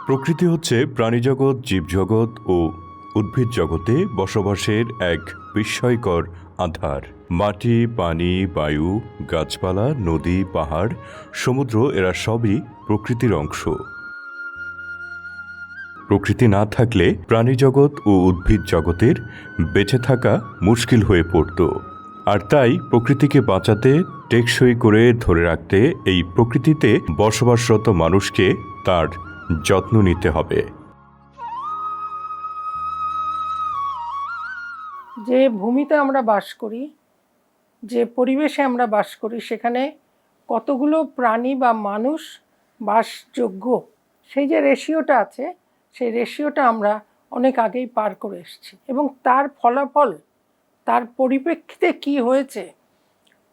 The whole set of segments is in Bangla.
প্রকৃতি হচ্ছে প্রাণীজগৎ, জীবজগৎ ও উদ্ভিদ জগতে বসবাসের এক বিস্ময়কর আধার। মাটি, পানি, বায়ু, গাছপালা, নদী, পাহাড়, সমুদ্র এরা সবই প্রকৃতির অংশ। প্রকৃতি না থাকলে প্রাণীজগৎ ও উদ্ভিদ জগতের বেঁচে থাকা মুশকিল হয়ে পড়ত। আর তাই প্রকৃতিকে বাঁচাতে, টেকসই করে ধরে রাখতে এই প্রকৃতিতে বসবাসরত মানুষকে তার যত্ন নিতে হবে। যে ভূমিতে আমরা বাস করি, যে পরিবেশে আমরা বাস করি, সেখানে কতগুলো প্রাণী বা মানুষ বাসযোগ্য, সেই যে রেশিওটা আছে, সেই রেশিওটা আমরা অনেক আগেই পার করে এসেছি। এবং তার ফলাফল, তার পরিপ্রেক্ষিতে কি হয়েছে,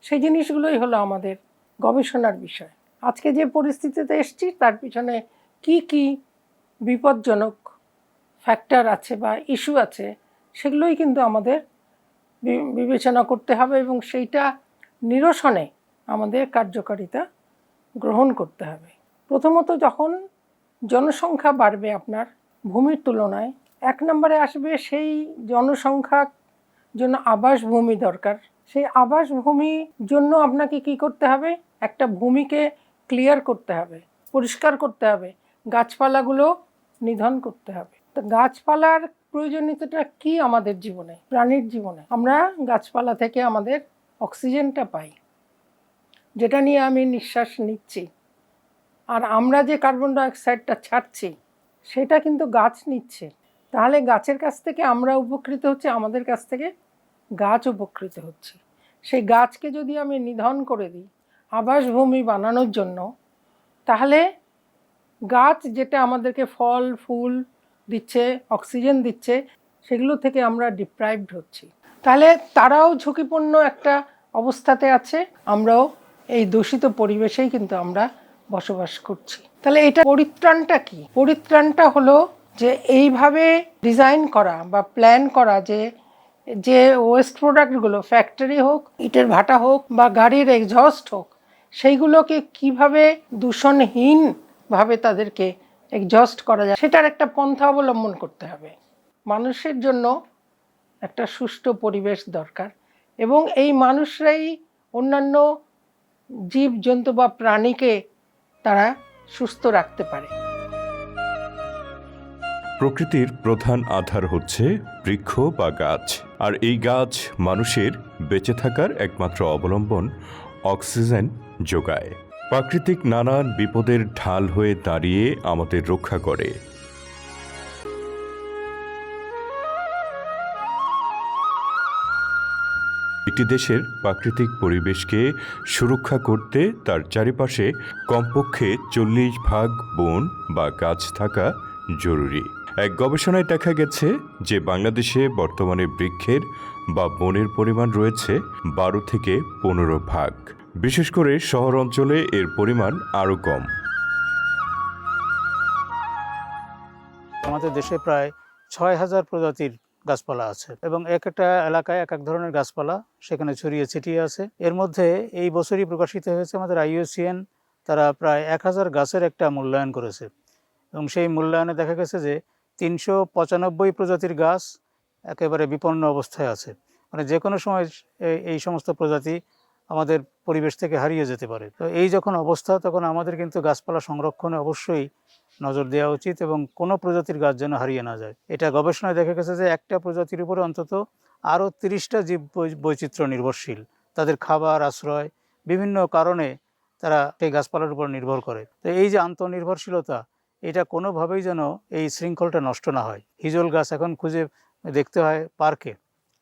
সেই জিনিসগুলোই হলো আমাদের গবেষণার বিষয়। আজকে যে পরিস্থিতিতে এসেছি তার পিছনে কি কি বিপজ্জনক ফ্যাক্টর আছে বা ইস্যু আছে, সেগুলোই কিন্তু আমাদের বিবেচনা করতে হবে এবং সেইটা নিরসনে আমাদের কার্যকারিতা গ্রহণ করতে হবে। প্রথমত, যখন জনসংখ্যা বাড়বে আপনার ভূমির তুলনায়, এক নম্বরে আসবে সেই জনসংখ্যার জন্য আবাসভূমি দরকার। সেই আবাসভূমির জন্য আপনাকে কি করতে হবে? একটা ভূমিকে ক্লিয়ার করতে হবে, পরিষ্কার করতে হবে, গাছপালাগুলো নিধন করতে হবে। তো গাছপালার প্রয়োজনীয়তাটা কি আমাদের জীবনে, প্রাণীর জীবনে? আমরা গাছপালা থেকে আমাদের অক্সিজেনটা পাই, যেটা নিয়ে আমি নিঃশ্বাস নিচ্ছি। আর আমরা যে কার্বন ডাইঅক্সাইডটা ছাড়ছি, সেটা কিন্তু গাছ নিচ্ছে। তাহলে গাছের কাছ থেকে আমরা উপকৃত হচ্ছে, আমাদের কাছ থেকে গাছ উপকৃত হচ্ছে। সেই গাছকে যদি আমি নিধন করে দিই আবাসভূমি বানানোর জন্য, তাহলে গাছ যেটা আমাদেরকে ফল ফুল দিচ্ছে, অক্সিজেন দিচ্ছে, সেগুলো থেকে আমরা ডিপ্রাইভড হচ্ছি। তাহলে তারাও ঝুঁকিপূর্ণ একটা অবস্থাতে আছে, আমরাও এই দূষিত পরিবেশেই কিন্তু আমরা বসবাস করছি। তাহলে এটা পরিত্রাণটা কি? পরিত্রাণটা হলো যে এইভাবে ডিজাইন করা বা প্ল্যান করা যে ওয়েস্ট প্রোডাক্টগুলো, ফ্যাক্টরি হোক, ইটের ভাটা হোক বা গাড়ির এক্সহস্ট হোক, সেইগুলোকে কিভাবে দূষণহীনভাবে তাদেরকে এক্সহস্ট করা যায়, সেটার একটা পন্থা অবলম্বন করতে হবে। মানুষের জন্য একটা সুষ্ঠু পরিবেশ দরকার এবং এই মানুষরাই অন্যান্য জীবজন্তু বা প্রাণীকে তারা সুস্থ রাখতে পারে। প্রকৃতির প্রধান আধার হচ্ছে বৃক্ষ বা গাছ। আর এই গাছ মানুষের বেঁচে থাকার একমাত্র অবলম্বন, অক্সিজেন যোগায়। প্রাকৃতিক নানান বিপদের ঢাল হয়ে দাঁড়িয়ে আমাদের রক্ষা করে। একটি দেশের প্রাকৃতিক পরিবেশকে সুরক্ষা করতে তার চারিপাশে কমপক্ষে 40% বন বা গাছ থাকা জরুরি। এক গবেষণায় দেখা গেছে যে বাংলাদেশে বর্তমানে বৃক্ষের বা বনের পরিমাণ রয়েছে 12 থেকে 15%। বিশেষ করে শহর অঞ্চলে এর পরিমাণ আরও কম। আমাদের দেশে প্রায় 6000 প্রজাতির গাছপালা আছে এবং এক একটা এলাকায় এক এক ধরনের গাছপালা সেখানে ছড়িয়ে ছিটিয়ে আছে। এর মধ্যে এই বছরই প্রকাশিত হয়েছে আমাদের IUCN, তারা প্রায় 1000 গাছের একটা মূল্যায়ন করেছে এবং সেই মূল্যায়নে দেখা গেছে যে 395 প্রজাতির গাছ একেবারে বিপন্ন অবস্থায় আছে। মানে যে কোনো সময় এই সমস্ত প্রজাতি আমাদের পরিবেশ থেকে হারিয়ে যেতে পারে। তো এই যখন অবস্থা, তখন আমাদের কিন্তু গাছপালা সংরক্ষণে অবশ্যই নজর দেওয়া উচিত এবং কোনো প্রজাতির গাছ যেন হারিয়ে না যায়। এটা গবেষণায় দেখা গেছে যে একটা প্রজাতির উপরে অন্তত আরও 30টা জীব বৈচিত্র্য নির্ভরশীল। তাদের খাবার, আশ্রয়, বিভিন্ন কারণে তারা সেই গাছপালার উপর নির্ভর করে। তো এই যে আন্তঃনির্ভরশীলতা, এটা কোনোভাবেই যেন এই শৃঙ্খলটা নষ্ট না হয়। হিজল গাছ এখন খুঁজে দেখতে হয় পার্কে,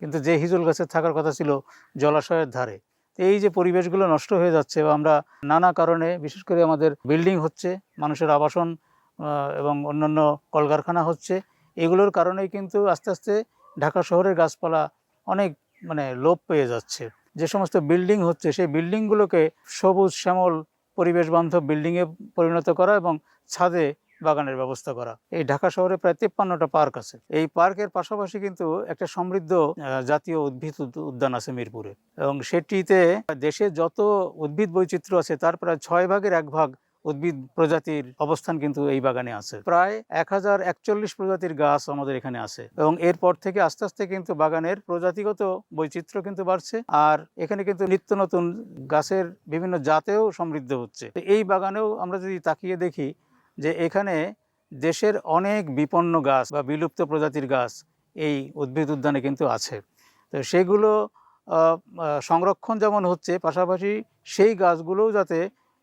কিন্তু যে হিজল গাছের থাকার কথা ছিল জলাশয়ের ধারে। এই যে পরিবেশগুলো নষ্ট হয়ে যাচ্ছে বা আমরা নানা কারণে, বিশেষ করে আমাদের বিল্ডিং হচ্ছে, মানুষের আবাসন এবং অন্যান্য কলকারখানা হচ্ছে, এগুলোর কারণেই কিন্তু আস্তে আস্তে ঢাকা শহরের গাছপালা অনেক লোপ পেয়ে যাচ্ছে। যে সমস্ত বিল্ডিং হচ্ছে সেই বিল্ডিংগুলোকে সবুজ শ্যামল পরিবেশ বান্ধব বিল্ডিংয়ে পরিণত করা এবং ছাদে বাগানের ব্যবস্থা করা। এই ঢাকা শহরে প্রায় 53টা পার্ক আছে। এই পার্কের পাশাপাশি কিন্তু একটা সমৃদ্ধ জাতীয় উদ্ভিদ উদ্যান আছে মিরপুরে এবং সেটিতে দেশে যত উদ্ভিদ বৈচিত্র্য আছে তার প্রায় 6 ভাগের 1 ভাগ উদ্ভিদ প্রজাতির অবস্থান কিন্তু এই বাগানে আছে। প্রায় 1041 প্রজাতির গাছ আমাদের এখানে আছে এবং এরপর থেকে আস্তে আস্তে কিন্তু বাগানের প্রজাতিগত বৈচিত্র্য কিন্তু বাড়ছে, আর এখানে কিন্তু নিত্য নতুন গাছের বিভিন্ন জাতেও সমৃদ্ধ হচ্ছে। তো এই বাগানেও আমরা যদি তাকিয়ে দেখি যে এখানে দেশের অনেক বিপন্ন গাছ বা বিলুপ্ত প্রজাতির গাছ এই উদ্ভিদ উদ্যানে কিন্তু আছে। তো সেগুলো সংরক্ষণ যেমন হচ্ছে, পাশাপাশি সেই গাছগুলোও যাতে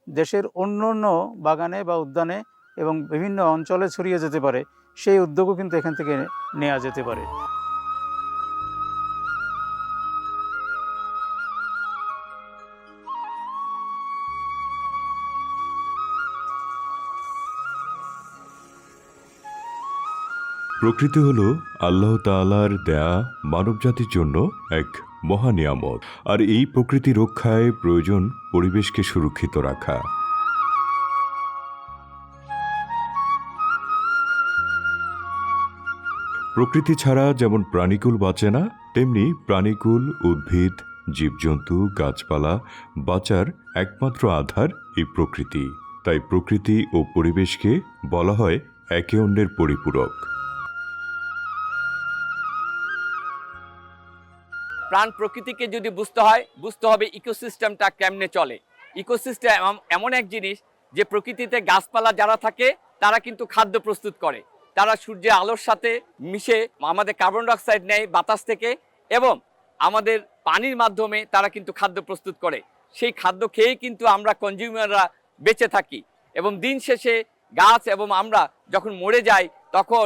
দেশের অন্য অন্য বাগানে বা উদ্যানে এবং বিভিন্ন অঞ্চলে ছড়িয়ে যেতে পারে, সেই উদ্যোগও কিন্তু এখান থেকে নেওয়া যেতে পারে। প্রকৃতি হলো আল্লাহ তাআলার দেয়া মানবজাতির জন্য এক মহা নিয়ামত, আর এই প্রকৃতি রক্ষায় প্রয়োজন পরিবেশকে সুরক্ষিত রাখা। প্রকৃতি ছাড়া যেমন প্রাণীকুল বাঁচে না, তেমনি প্রাণীকুল, উদ্ভিদ, জীবজন্তু, গাছপালা বাঁচার একমাত্র আধার এই প্রকৃতি। তাই প্রকৃতি ও পরিবেশকে বলা হয় একে অন্যের পরিপূরক। প্রাণ প্রকৃতিকে যদি বুঝতে হবে ইকোসিস্টেমটা কেমনে চলে। ইকোসিস্টেম এমন এক জিনিস যে প্রকৃতিতে গাছপালা যারা থাকে তারা কিন্তু খাদ্য প্রস্তুত করে, তারা সূর্যের আলোর সাথে মিশে আমাদের কার্বন ডাইঅক্সাইড নেয় বাতাস থেকে এবং আমাদের পানির মাধ্যমে তারা কিন্তু খাদ্য প্রস্তুত করে। সেই খাদ্য খেয়েই কিন্তু আমরা কনজিউমাররা বেঁচে থাকি এবং দিন শেষে গাছ এবং আমরা যখন মরে যাই তখন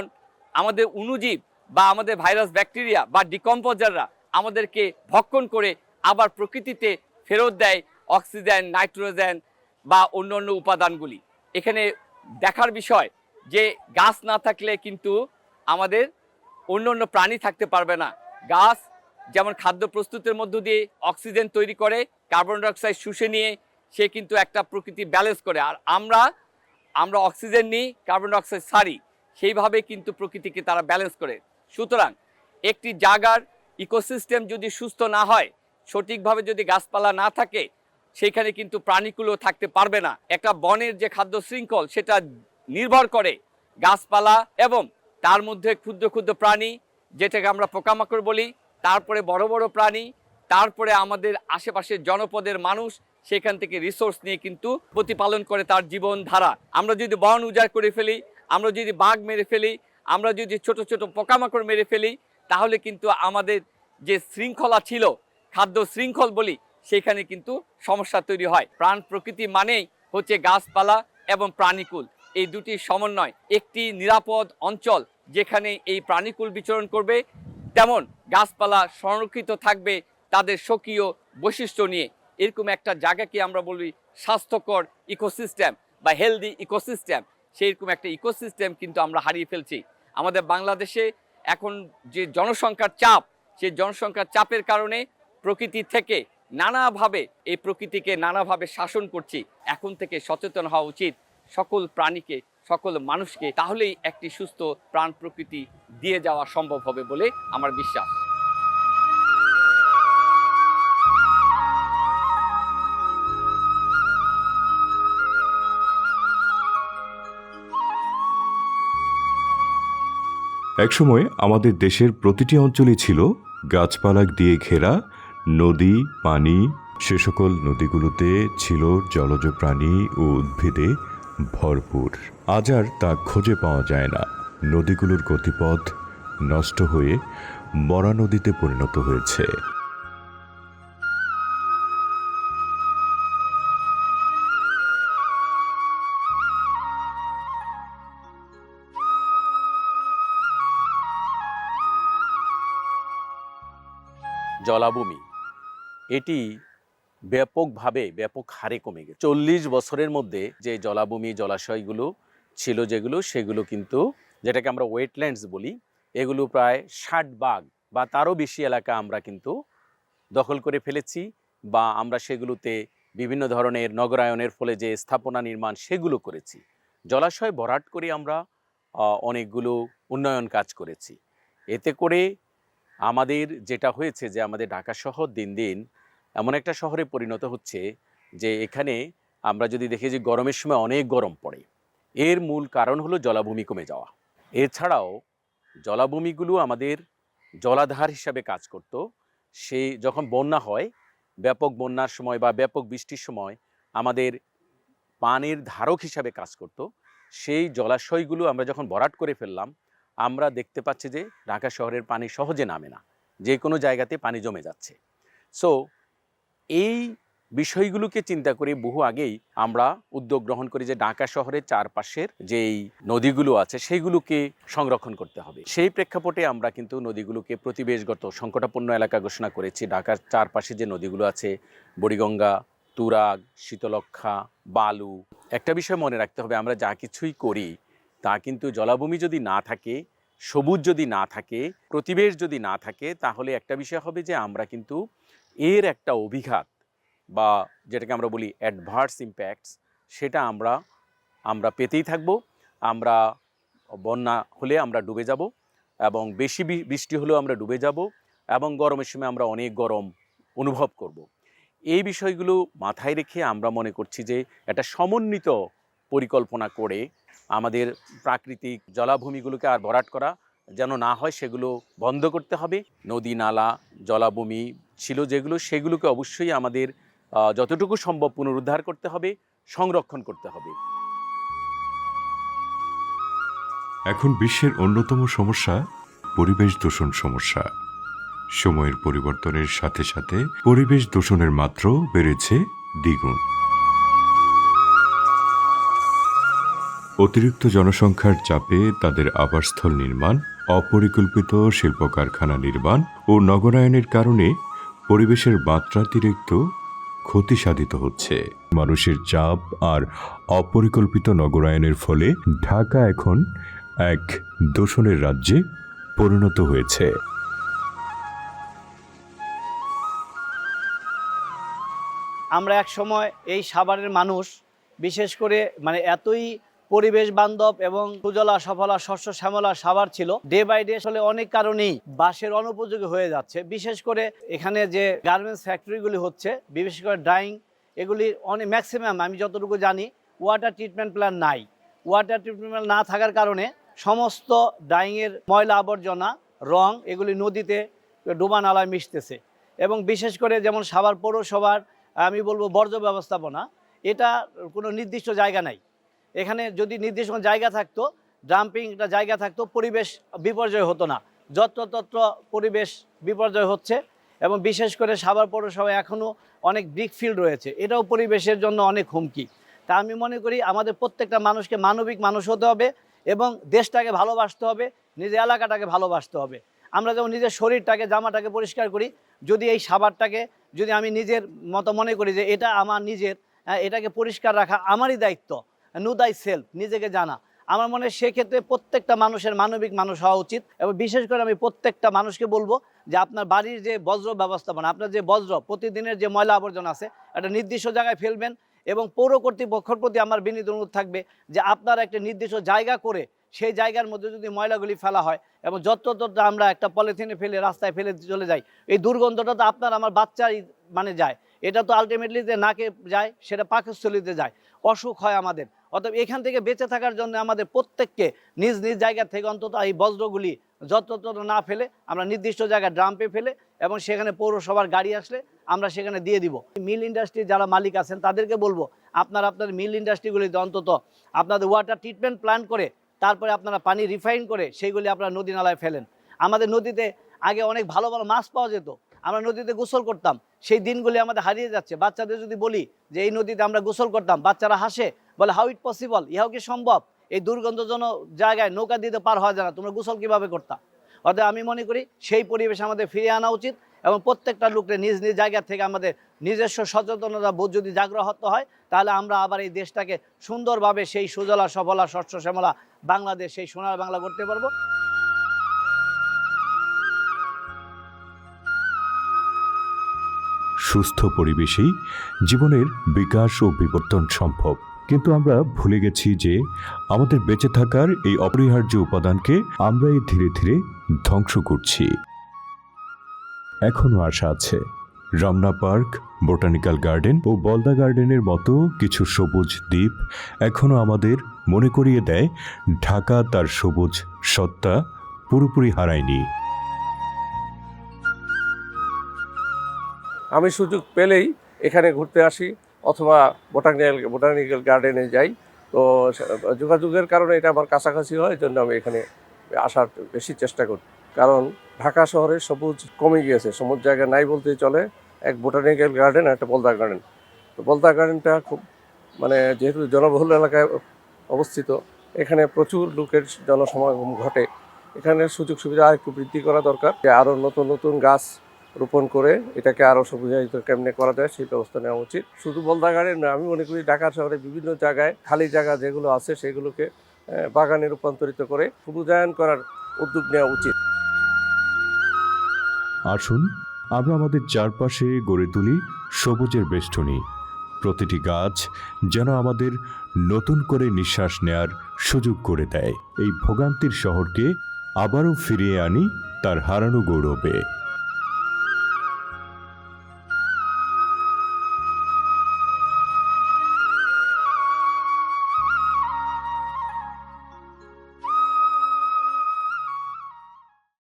আমাদের অণুজীব বা আমাদের ভাইরাস, ব্যাকটেরিয়া বা ডিকম্পোজাররা আমাদেরকে ভক্ষণ করে আবার প্রকৃতিতে ফেরত দেয় অক্সিজেন, নাইট্রোজেন বা অন্য উপাদানগুলি। এখানে দেখার বিষয় যে গাছ না থাকলে কিন্তু আমাদের অন্য প্রাণী থাকতে পারবে না। গাছ যেমন খাদ্য প্রস্তুতের মধ্য দিয়ে অক্সিজেন তৈরি করে, কার্বন ডাইঅক্সাইড শুষে নিয়ে সে কিন্তু একটা প্রকৃতি ব্যালেন্স করে, আর আমরা অক্সিজেন নিই, কার্বন ডাইঅক্সাইড ছাড়ি, সেইভাবে কিন্তু প্রকৃতিকে তারা ব্যালেন্স করে। সুতরাং একটি জায়গার ইকোসিস্টেম যদি সুস্থ না হয়, সঠিকভাবে যদি গাছপালা না থাকে, সেখানে কিন্তু প্রাণীগুলো থাকতে পারবে না। একটা বনের যে খাদ্য শৃঙ্খল সেটা নির্ভর করে গাছপালা এবং তার মধ্যে ক্ষুদ্র ক্ষুদ্র প্রাণী, যেটাকে আমরা পোকামাকড় বলি, তারপরে বড় বড় প্রাণী, তারপরে আমাদের আশেপাশের জনপদের মানুষ সেখান থেকে রিসোর্স নিয়ে কিন্তু প্রতিপালন করে তার জীবনধারা। আমরা যদি বন উজাড় করে ফেলি, আমরা যদি বাঘ মেরে ফেলি, আমরা যদি ছোট ছোট পোকামাকড় মেরে ফেলি, তাহলে কিন্তু আমাদের যে শৃঙ্খলা ছিল, খাদ্য শৃঙ্খল বলি, সেখানে কিন্তু সমস্যা তৈরি হয়। প্রাণ প্রকৃতি মানেই হচ্ছে গাছপালা এবং প্রাণীকুল, এই দুটির সমন্বয়। একটি নিরাপদ অঞ্চল যেখানে এই প্রাণীকুল বিচরণ করবে, তেমন গাছপালা সংরক্ষিত থাকবে তাদের স্বকীয় বৈশিষ্ট্য নিয়ে। এরকম একটা জায়গাকে আমরা বলি স্বাস্থ্যকর ইকোসিস্টেম বা হেলদি ইকোসিস্টেম। সেইরকম একটা ইকোসিস্টেম কিন্তু আমরা হারিয়ে ফেলছি। আমাদের বাংলাদেশে এখন যে জনসংখ্যার চাপ, সেই জনসংখ্যার চাপের কারণে প্রকৃতি থেকে নানাভাবে এই প্রকৃতিকে নানাভাবে শাসন করছি। এখন থেকে সচেতন হওয়া উচিত সকল প্রাণীকে, সকল মানুষকে, তাহলেই একটি সুস্থ প্রাণ প্রকৃতি দিয়ে যাওয়া সম্ভব হবে বলে আমার বিশ্বাস। একসময় আমাদের দেশের প্রতিটি অঞ্চলই ছিল গাছপালা দিয়ে ঘেরা, নদী, পানি, সে সকল নদীগুলোতে ছিল জলজ প্রাণী ও উদ্ভিদে ভরপুর। আজ আর তা খুঁজে পাওয়া যায় না। নদীগুলোর গতিপথ নষ্ট হয়ে মরা নদীতে পরিণত হয়েছে। জলাভূমি এটি ব্যাপকভাবে ব্যাপক হারে কমে গেছে। 40 বছরের মধ্যে যে জলাভূমি, জলাশয়গুলো ছিল সেগুলো কিন্তু, যেটাকে আমরা ওয়েটল্যান্ডস বলি, এগুলো প্রায় 60 ভাগ বা তারও বেশি এলাকা আমরা কিন্তু দখল করে ফেলেছি, বা আমরা সেগুলোতে বিভিন্ন ধরনের নগরায়নের ফলে যে স্থাপনা নির্মাণ সেগুলো করেছি। জলাশয় ভরাট করে আমরা অনেকগুলো উন্নয়ন কাজ করেছি। এতে করে আমাদের যেটা হয়েছে যে আমাদের ঢাকা শহর দিন দিন এমন একটা শহরে পরিণত হচ্ছে যে এখানে আমরা যদি দেখি যে গরমের সময় অনেক গরম পড়ে, এর মূল কারণ হলো জলাভূমি কমে যাওয়া। এছাড়াও জলাভূমিগুলো আমাদের জলাধার হিসাবে কাজ করত। সে যখন বন্যা হয়, ব্যাপক বন্যার সময় বা ব্যাপক বৃষ্টির সময় আমাদের পানির ধারক হিসাবে কাজ করত। সেই জলাশয়গুলো আমরা যখন ভরাট করে ফেললাম, আমরা দেখতে পাচ্ছি যে ঢাকা শহরের পানি সহজে নামে না, যে কোনো জায়গাতে পানি জমে যাচ্ছে। সো এই বিষয়গুলোকে চিন্তা করে বহু আগেই আমরা উদ্যোগ গ্রহণ করি যে ঢাকা শহরের চারপাশের যেই নদীগুলো আছে সেইগুলোকে সংরক্ষণ করতে হবে। সেই প্রেক্ষাপটে আমরা কিন্তু নদীগুলোকে প্রতিবেশগত সংকটাপন্ন এলাকা ঘোষণা করেছি। ঢাকার চারপাশে যে নদীগুলো আছে, বুড়িগঙ্গা, তুরাগ, শীতলক্ষা, বালু। একটা বিষয় মনে রাখতে হবে, আমরা যা কিছুই করি তা কিন্তু জলাভূমি যদি না থাকে, সবুজ যদি না থাকে, প্রতিবেশ যদি না থাকে, তাহলে একটা বিষয় হবে যে আমরা কিন্তু এর একটা অভিঘাত বা যেটাকে আমরা বলি অ্যাডভার্স ইম্প্যাক্টস, সেটা আমরা পেতেই থাকব। আমরা বন্যা হলে আমরা ডুবে যাব, এবং বেশি বৃষ্টি হলেও আমরা ডুবে যাব, এবং গরমের সময় আমরা অনেক গরম অনুভব করব। এই বিষয়গুলো মাথায় রেখে আমরা মনে করছি যে একটা সমন্বিত পরিকল্পনা করে আমাদের প্রাকৃতিক জলাভূমিগুলোকে আর ভরাট করা যেন না হয় সেগুলো বন্ধ করতে হবে। নদী, নালা, জলাভূমি ছিল যেগুলো, সেগুলোকে অবশ্যই আমাদের যতটুকু সম্ভব পুনরুদ্ধার করতে হবে, সংরক্ষণ করতে হবে। এখন বিশ্বের অন্যতম সমস্যা পরিবেশ দূষণ সমস্যা। সময়ের পরিবর্তনের সাথে সাথে পরিবেশ দূষণের মাত্রাও বেড়েছে দ্বিগুণ। অতিরিক্ত জনসংখ্যার চাপে তাদের আবাসস্থল নির্মাণ, অপরিকল্পিত শিল্প কারখানা নির্মাণ ও নগরায়নের কারণে পরিবেশের মাত্রাতিরিক্ত ক্ষতি সাধিত হচ্ছে। মানুষের চাপ আর অপরিকল্পিত নগরায়নের ফলে ঢাকা এখন এক দূষণের রাজ্যে পরিণত হয়েছে। আমরা এক সময় এই সাভারের মানুষ বিশেষ করে এতই পরিবেশ বান্ধব এবং সুজলা সফলা শস্য শ্যামলা সাভার ছিল, ডে বাই ডে আসলে অনেক কারণেই বাসের অনুপযোগী হয়ে যাচ্ছে। বিশেষ করে এখানে যে গার্মেন্টস ফ্যাক্টরিগুলি হচ্ছে, বিশেষ করে ড্রাইং, এগুলি অনেক ম্যাক্সিমাম আমি যতটুকু জানি ওয়াটার ট্রিটমেন্ট প্ল্যান্ট নাই। ওয়াটার ট্রিটমেন্ট প্ল্যান্ট না থাকার কারণে সমস্ত ড্রাইংয়ের ময়লা আবর্জনা, রং এগুলি নদীতে ডোবা নালায় মিশতেছে। এবং বিশেষ করে যেমন সাভার পৌরসভার আমি বলবো বর্জ্য ব্যবস্থাপনা, এটা কোনো নির্দিষ্ট জায়গা নাই। এখানে যদি নির্দিষ্ট জায়গা থাকতো, ডাম্পিং একটা জায়গা থাকতো, পরিবেশ বিপর্যয় হতো না। যত্রতত্র পরিবেশ বিপর্যয় হচ্ছে। এবং বিশেষ করে সাভার পৌরসভায় এখনও অনেক ব্রিক ফিল্ড রয়েছে, এটাও পরিবেশের জন্য অনেক হুমকি। তা আমি মনে করি আমাদের প্রত্যেকটা মানুষকে মানবিক মানুষ হতে হবে এবং দেশটাকে ভালোবাসতে হবে, নিজের এলাকাটাকে ভালোবাসতে হবে। আমরা যেমন নিজের শরীরটাকে, জামাটাকে পরিষ্কার করি, যদি এই সাভারটাকে যদি আমি নিজের মতো মনে করি যে এটা আমার নিজের, এটাকে পরিষ্কার রাখা আমারই দায়িত্ব, নো দাই সেলফ, নিজেকে জানা, আমার মনে হয় সেক্ষেত্রে প্রত্যেকটা মানুষের মানবিক মানুষ হওয়া উচিত। এবং বিশেষ করে আমি প্রত্যেকটা মানুষকে বলবো যে আপনার বাড়ির যে বজ্র ব্যবস্থাপনা, আপনার যে বজ্র প্রতিদিনের যে ময়লা আবর্জনা আছে, একটা নির্দিষ্ট জায়গায় ফেলবেন। এবং পৌর কর্তৃপক্ষের প্রতি আমার বিনীত অনুরোধ থাকবে যে আপনারা একটা নির্দিষ্ট জায়গা করে সেই জায়গার মধ্যে যদি ময়লাগুলি ফেলা হয় এবং যত্রতত্র আমরা একটা পলিথিনে ফেলে রাস্তায় ফেলে চলে যাই, এই দুর্গন্ধটা তো আপনার আমার বাচ্চাই যায়, এটা তো আলটিমেটলি যে নাকে যায়, সেটা পাকস্থলীতে যায়, অসুখ হয় আমাদের। অতএব এখান থেকে বেঁচে থাকার জন্য আমাদের প্রত্যেককে নিজ নিজ জায়গা থেকে অন্তত এই বজ্রগুলি যত্রতত্র না ফেলে আমরা নির্দিষ্ট জায়গায় ড্রাম্পে ফেলে এবং সেখানে পৌরসভার গাড়ি আসলে আমরা সেখানে দিয়ে দিব। মিল ইন্ডাস্ট্রির যারা মালিক আছেন তাদেরকে বলবো আপনারা আপনাদের মিল ইন্ডাস্ট্রিগুলিতে অন্তত আপনাদের ওয়াটার ট্রিটমেন্ট প্ল্যান করে তারপরে আপনারা পানি রিফাইন করে সেইগুলি আপনারা নদী নালায় ফেলেন। আমাদের নদীতে আগে অনেক ভালো ভালো মাছ পাওয়া যেত, আমরা নদীতে গোসল করতাম, সেই দিনগুলি আমাদের হারিয়ে যাচ্ছে। বাচ্চাদের যদি বলি যে এই নদীতে আমরা গোসল করতাম, বাচ্চারা হাসে, বলে হাউ ইট পসিবল, ইহাও কি সম্ভব, এই দুর্গন্ধজনক জায়গায় নৌকা দিতে পার হওয়া যায় না, তোমরা গোসল কীভাবে করতা। অর্থাৎ আমি মনে করি সেই পরিবেশ আমাদের ফিরিয়ে আনা উচিত এবং প্রত্যেকটা লোককে নিজ নিজ জায়গা থেকে আমাদের নিজস্ব সচেতনতা বোধ যদি জাগ্রত হয়, তাহলে আমরা আবার এই দেশটাকে সুন্দরভাবে সেই সুজলা সফলা শস্য শ্যামলা বাংলাদেশ, সেই সোনার বাংলা করতে পারবো। সুস্থ পরিবেশেই জীবনের বিকাশ ও বিবর্তন সম্ভব, কিন্তু আমরা ভুলে গেছি যে আমাদের বেঁচে থাকার এই অপরিহার্য উপাদানকে আমরাই ধীরে ধীরে ধ্বংস করছি। এখনো আশা আছে, রমনা পার্ক, বোটানিক্যাল গার্ডেন ও বলদা গার্ডেনের মতো কিছু সবুজ দ্বীপ এখনও আমাদের মনে করিয়ে দেয় ঢাকা তার সবুজ সত্তা পুরোপুরি হারায়নি। আমি সুযোগ পেলেই এখানে ঘুরতে আসি অথবা বোটানিক্যাল গার্ডেনে যাই। তো যোগাযোগের কারণে এটা আমার কাছাকাছি হয়, এই জন্য আমি এখানে আসার বেশি চেষ্টা করি। কারণ ঢাকা শহরে সবুজ কমে গিয়েছে, সবুজ জায়গা নাই বলতেই চলে। এক বোটানিক্যাল গার্ডেন আর একটা বলদা গার্ডেন। তো বলদা গার্ডেনটা খুব যেহেতু জনবহুল এলাকায় অবস্থিত, এখানে প্রচুর লোকের জনসমাগম ঘটে। এখানে সুযোগ সুবিধা আর একটু বৃদ্ধি করা দরকার, যে আরও নতুন নতুন গাছ রোপণ করে এটাকে আরও সবুজায়িত কেমনে করা যায় সেই ব্যবস্থা নেওয়া উচিত। শুধু বলদা গার্ডেন না, আমি মনে করি ঢাকা শহরে বিভিন্ন জায়গায় খালি জায়গা যেগুলো আছে সেগুলোকে বাগানে রূপান্তরিত করে সবুজায়ন করার উদ্যোগ নেওয়া উচিত। আসুন আমরা আমাদের চারপাশে গড়ে তুলি সবুজের বেষ্টনী। প্রতিটি গাছ যেন আমাদের নতুন করে নিঃশ্বাস নেয়ার সুযোগ করে দেয়। এই ভোগান্তির শহরকে আবারও ফিরিয়ে আনি তার হারানো গৌরবে।